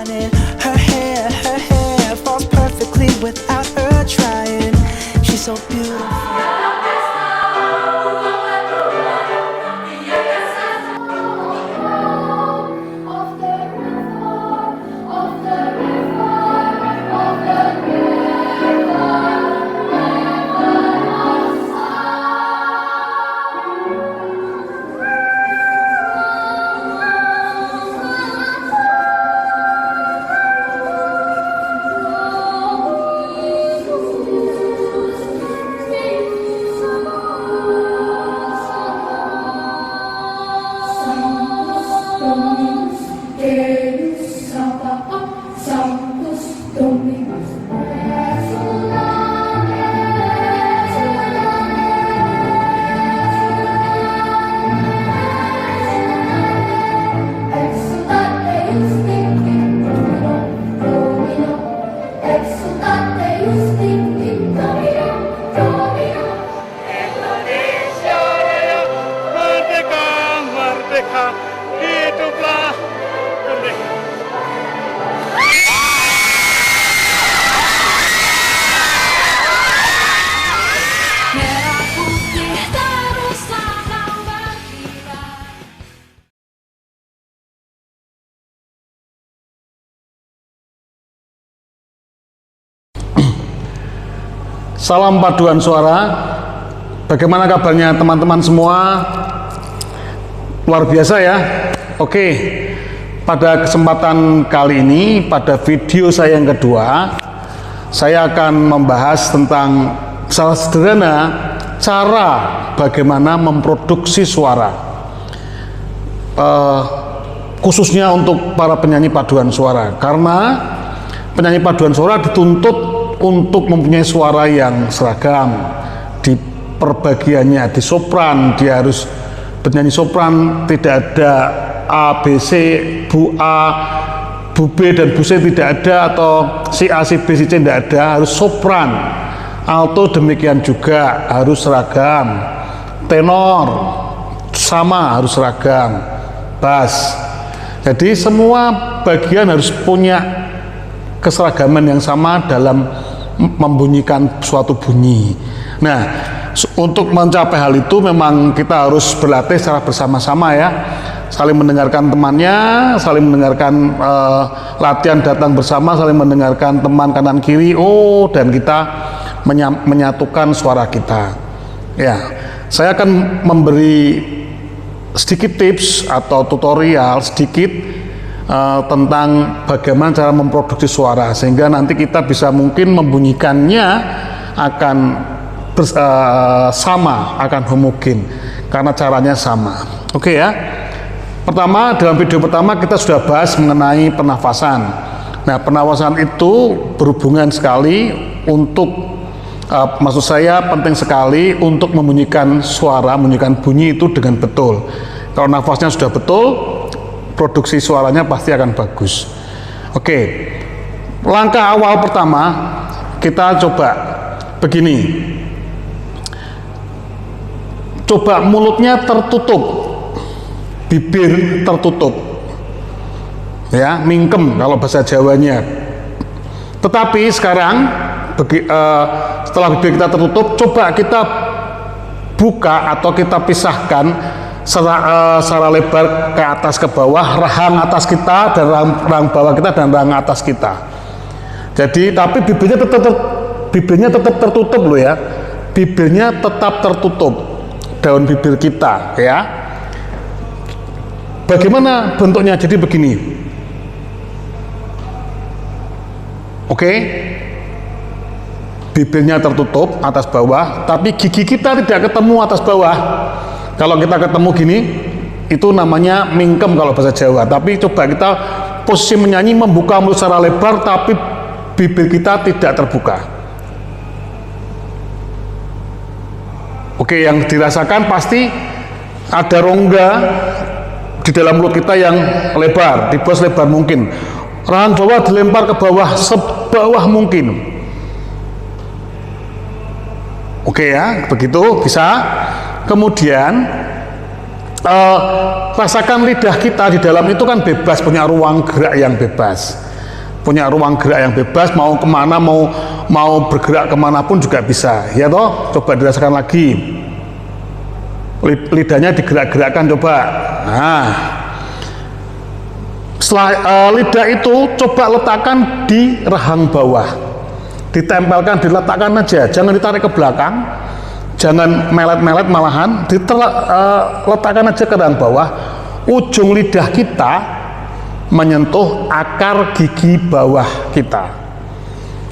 shining. Her hair falls perfectly without her trying. She's so beautiful. Salam paduan suara. Bagaimana kabarnya teman-teman semua? Luar biasa ya. Oke, pada kesempatan kali ini, pada video saya yang kedua, saya akan membahas tentang salah sederhana cara bagaimana memproduksi suara, khususnya untuk para penyanyi paduan suara, karena penyanyi paduan suara dituntut untuk mempunyai suara yang seragam. Di perbagiannya, di sopran dia harus bernyanyi sopran, tidak ada A, B, C, Bu A, Bu B dan Bu C tidak ada, atau si A, si B, si C tidak ada, harus sopran. Alto demikian juga harus seragam, tenor sama harus seragam, bass. Jadi semua bagian harus punya keseragaman yang sama dalam membunyikan suatu bunyi. Nah, untuk mencapai hal itu memang kita harus berlatih secara bersama-sama ya, saling mendengarkan temannya, saling mendengarkan latihan datang bersama, saling mendengarkan teman kanan kiri, dan kita menyatukan suara kita. Ya, saya akan memberi sedikit tips atau tutorial sedikit tentang bagaimana cara memproduksi suara, sehingga nanti kita bisa mungkin membunyikannya akan sama, akan homogen karena caranya sama. Oke ya. Pertama, dalam video pertama kita sudah bahas mengenai pernafasan. Nah, pernafasan itu berhubungan sekali untuk maksud saya penting sekali untuk membunyikan suara, membunyikan bunyi itu dengan betul. Kalau nafasnya sudah betul, produksi suaranya pasti akan bagus. Oke, langkah awal pertama kita coba begini, coba mulutnya tertutup, bibir tertutup ya, mingkem kalau bahasa Jawanya. Tetapi sekarang setelah bibir kita tertutup, coba kita buka atau kita pisahkan secara lebar ke atas ke bawah, rahang atas kita dan rahang bawah kita dan rahang atas kita. Jadi tapi bibirnya tetap tertutup loh ya, bibirnya tetap tertutup, daun bibir kita ya. Bagaimana bentuknya? Jadi begini. Oke, bibirnya tertutup atas bawah, tapi gigi kita tidak ketemu atas bawah. Kalau kita ketemu gini, itu namanya mingkem kalau bahasa Jawa. Tapi coba kita posisi menyanyi, membuka mulut secara lebar, tapi bibir kita tidak terbuka. Oke, yang dirasakan pasti ada rongga di dalam mulut kita yang lebar, dibuat lebar mungkin. Rahang bawah dilempar ke bawah sebawah mungkin. Oke ya, begitu bisa. Kemudian rasakan lidah kita di dalam itu kan bebas, punya ruang gerak yang bebas. punya ruang gerak yang bebas, mau kemana, mau bergerak kemanapun juga bisa, ya toh. Coba dirasakan lagi, lidahnya digerak-gerakkan, coba. Nah, setelah lidah itu coba letakkan di rahang bawah, ditempelkan, diletakkan aja, jangan ditarik ke belakang, jangan melet-melet, malahan letakkan aja ke rahang bawah. Ujung lidah kita menyentuh akar gigi bawah kita.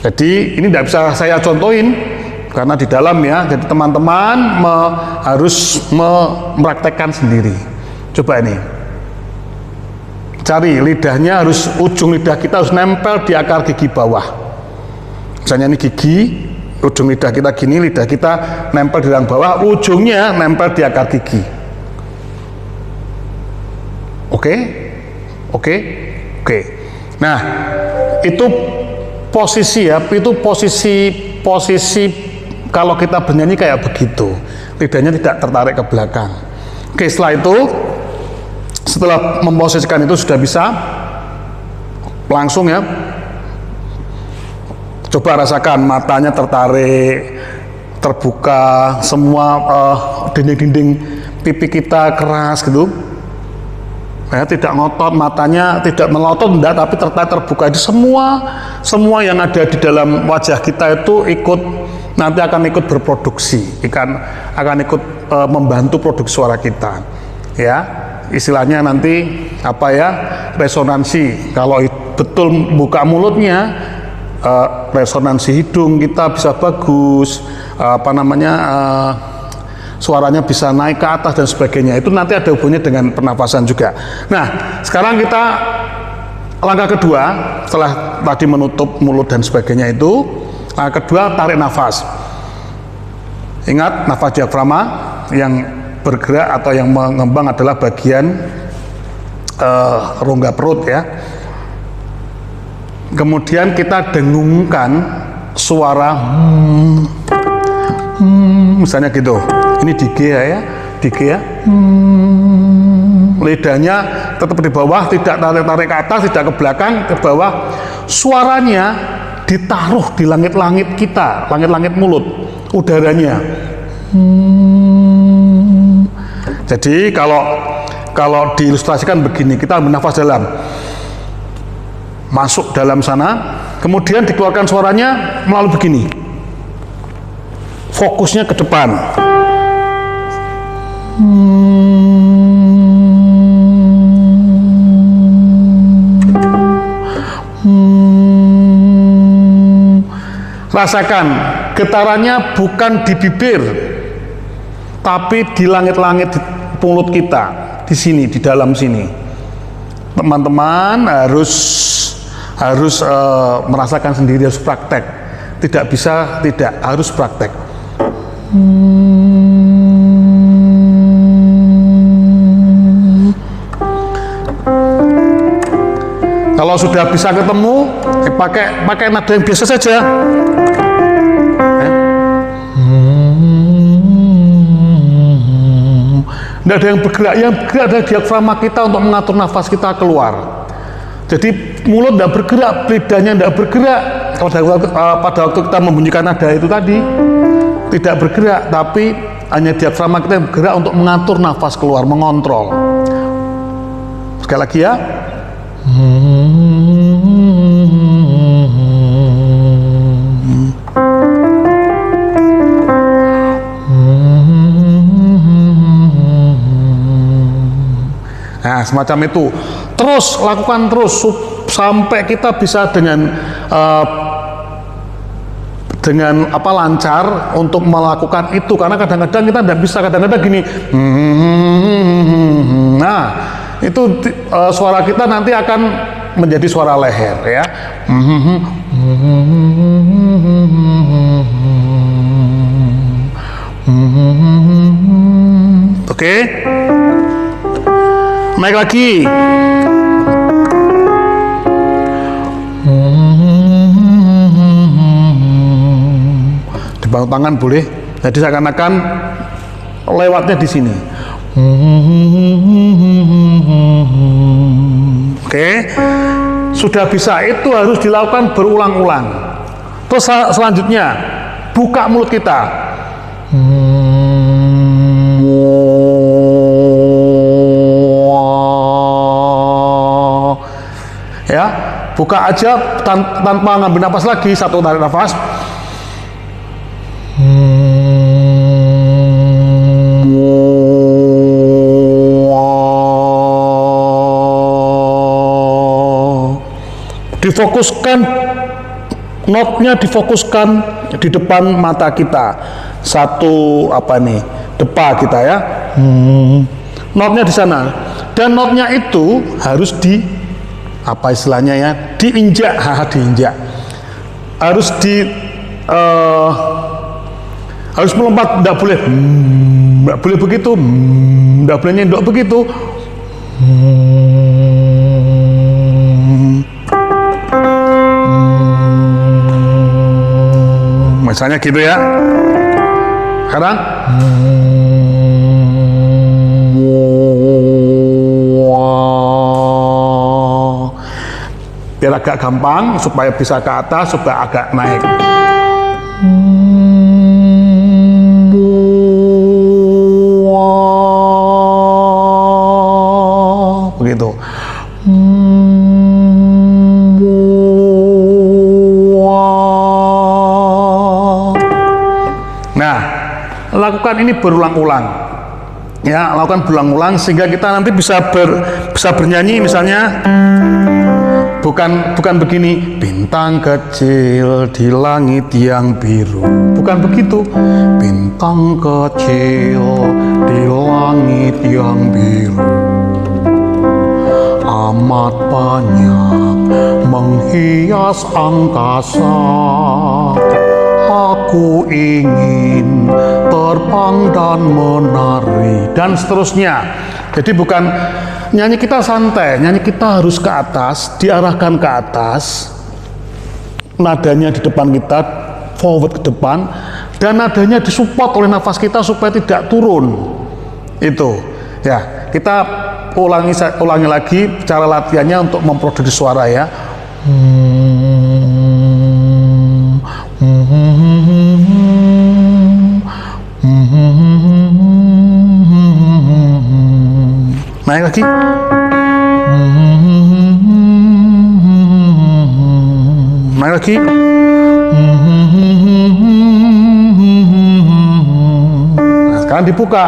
Jadi ini tidak bisa saya contohin karena di dalam ya, jadi teman-teman harus mempraktekkan sendiri. Coba ini, cari lidahnya, harus ujung lidah kita harus nempel di akar gigi bawah. Misalnya ini gigi, ujung lidah kita gini, lidah kita nempel di rahang bawah, ujungnya nempel di akar gigi. Oke. Nah, itu posisi ya, itu posisi kalau kita bernyanyi kayak begitu. Lidahnya tidak tertarik ke belakang. Oke, setelah itu, setelah memposisikan itu sudah bisa, langsung ya. Coba rasakan matanya tertarik, terbuka, semua dinding-dinding pipi kita keras gitu. Ya, tidak ngotot, matanya tidak melotot, enggak, tapi terbuka. Itu semua yang ada di dalam wajah kita itu nanti akan ikut berproduksi, akan ikut membantu produksi suara kita. Ya, istilahnya nanti apa ya, resonansi. Kalau betul buka mulutnya, resonansi hidung kita bisa bagus, suaranya bisa naik ke atas dan sebagainya. Itu nanti ada hubungannya dengan pernafasan juga. Nah, sekarang kita langkah kedua, setelah tadi menutup mulut dan sebagainya itu, langkah kedua, tarik nafas. Ingat, nafas diafragma yang bergerak atau yang mengembang adalah bagian rongga perut ya. Kemudian kita dengungkan suara misalnya gitu. Ini di G ya, lidahnya tetap di bawah, tidak tarik ke atas, tidak ke belakang, ke bawah. Suaranya ditaruh di langit-langit kita, langit-langit mulut, udaranya. Jadi kalau diilustrasikan begini, kita bernafas dalam, masuk dalam sana, kemudian dikeluarkan suaranya melalui begini. Fokusnya ke depan. Rasakan getarannya bukan di bibir, tapi di langit-langit mulut kita, di sini, di dalam sini. Teman-teman harus merasakan sendiri, harus praktek. Tidak bisa tidak, harus praktek. Kalau sudah bisa ketemu, pakai nada yang biasa saja. Tidak ada yang bergerak adalah diafragma kita untuk mengatur nafas kita keluar. Jadi mulut tidak bergerak, lidahnya tidak bergerak. Pada waktu kita membunyikan nada itu tadi, tidak bergerak, tapi hanya diafragma kita yang bergerak untuk mengatur nafas keluar, mengontrol. Sekali lagi ya. Nah, semacam itu. Terus lakukan terus sampai kita bisa dengan lancar untuk melakukan itu, karena kadang-kadang kita tidak bisa, kadang-kadang gini. Nah, itu suara kita nanti akan menjadi suara leher ya. Oke. Naik lagi. Dibangun tangan boleh. Jadi seakan-akan lewatnya di sini. Oke. sudah bisa, itu harus dilakukan berulang-ulang. Terus selanjutnya, buka mulut kita. Ya, buka aja tanpa ngambil nafas lagi. Satu, tarik nafas. Difokuskan, notnya difokuskan di depan mata kita. Satu depa kita ya. Notnya di sana. Dan notnya itu harus istilahnya ya, diinjak, diinjak. Harus harus melompat, tidak boleh begitu, tidak boleh nyendok begitu. Misalnya gitu ya. Sekarang biar agak gampang, supaya bisa ke atas, supaya agak naik. Begitu. Nah, lakukan ini berulang-ulang. Ya, lakukan berulang-ulang sehingga kita nanti bisa bernyanyi misalnya bukan begini, bintang kecil di langit yang biru. Bukan begitu. Bintang kecil di langit yang biru, amat banyak menghias angkasa. Aku ingin terbang dan menari, dan seterusnya. Jadi bukan nyanyi kita santai, nyanyi kita harus ke atas, diarahkan ke atas, nadanya di depan kita, forward ke depan, dan nadanya disupport oleh nafas kita supaya tidak turun. Itu ya, kita ulangi lagi cara latihannya untuk memproduksi suara ya. Naik lagi. Naik lagi. Nah, sekarang dibuka.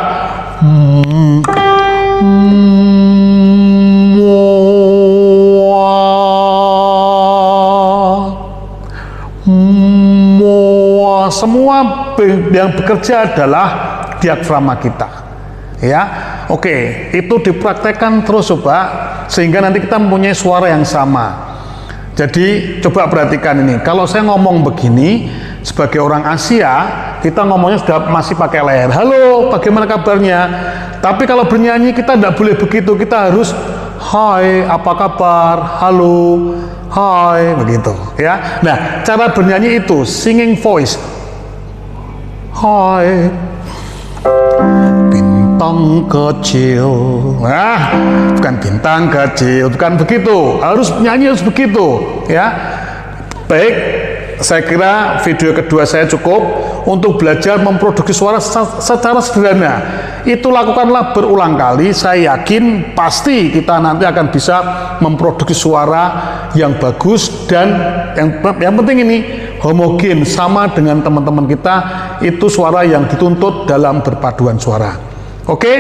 Semua yang bekerja adalah diafragma kita. Ya, oke, itu dipraktekkan terus coba, sehingga nanti kita mempunyai suara yang sama. Jadi coba perhatikan ini, kalau saya ngomong begini sebagai orang Asia, kita ngomongnya sudah masih pakai leher. Halo, bagaimana kabarnya? Tapi kalau bernyanyi kita tidak boleh begitu, kita harus hai, apa kabar? Halo, hai, begitu ya. Nah, cara bernyanyi itu singing voice. Hai, bintang kecil. Nah, bukan bintang kecil, bukan begitu. Harus nyanyi harus begitu, ya. Baik, saya kira video kedua saya cukup untuk belajar memproduksi suara secara sederhana. Itu lakukanlah berulang kali. Saya yakin pasti kita nanti akan bisa memproduksi suara yang bagus dan yang penting ini homogen, sama dengan teman-teman kita. Itu suara yang dituntut dalam berpaduan suara. Oke,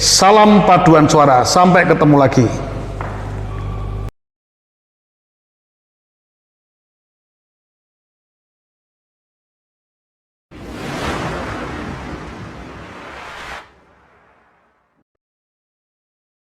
salam paduan suara. Sampai ketemu lagi.